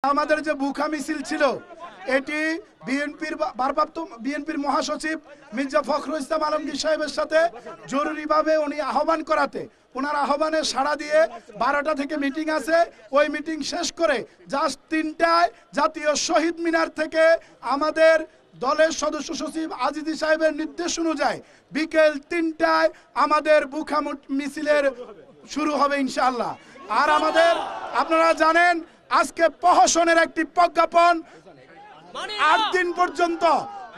আমাদের যে বুখা মিছিল ছিল এটি বিএনপির মহাসচিব মির্জা ফখরুল ইসলাম আলমগীর সাহেবের সাথে জরুরিভাবে উনি আহ্বান করাতে ওনার আহ্বানে সাড়া দিয়ে 12টা থেকে মিটিং আছে। ওই মিটিং শেষ করে জাস্ট 3টায় জাতীয় শহীদ মিনার থেকে আমাদের দলের সদস্য সচিব আজিজি সাহেবের নির্দেশ অনুযায়ী বিকেল 3টায় আমাদের বুখা মিছিলের শুরু হবে ইনশাআল্লাহ। আর আমাদের আপনারা জানেন আজকে প্রহসনের একটি প্রজ্ঞাপন 8 দিন পর্যন্ত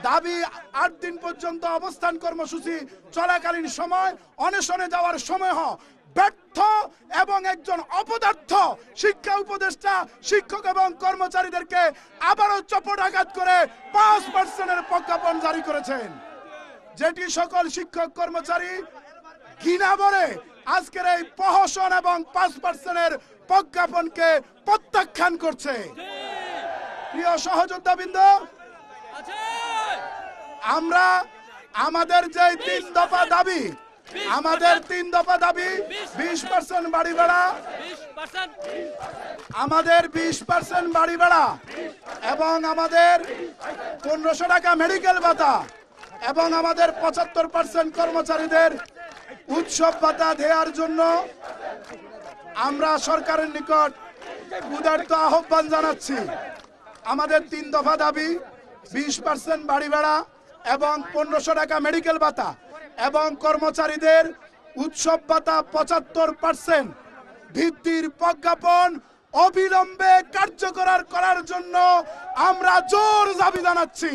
দাবি 8 দিন পর্যন্ত অবস্থান কর্মসূচি চলাকালীন সময় অনশনে যাওয়ার সময় ব্যর্থ এবং একজন অপদার্থ শিক্ষা উপদেষ্টা শিক্ষক এবং কর্মচারীদেরকে আবারও চপটাঘাত করে 5% প্রজ্ঞাপন জারি করেছেন, যেটি সকল শিক্ষক কর্মচারী ঘৃণা ভরে আজকের এই প্রহসন এবং 5% প্রজ্ঞাপনকে প্রত্যাখ্যান করছে। প্রিয় সহযোদ্ধাবৃন্দ, আমরা আমাদের যে 3 দফা দাবি 20% বাড়ি ভাড়া, আমাদের 20% বাড়ি ভাড়া এবং আমাদের 1500 টাকা মেডিকেল ভাতা এবং আমাদের 75% কর্মচারীদের উৎসব ভাতা দেওয়ার জন্য আমরা সরকারের নিকট উদারত আহ্বান জানাচ্ছি। আমাদের 3 দফা দাবি 20% বাড়ি ভাড়া এবং 1500 টাকা মেডিকেল ভাতা এবং কর্মচারীদের উৎসব ভাতা 75% ভিত্তির প্রজ্ঞাপন অবিলম্বে কার্যকর করার জন্য আমরা জোর দাবি জানাচ্ছি।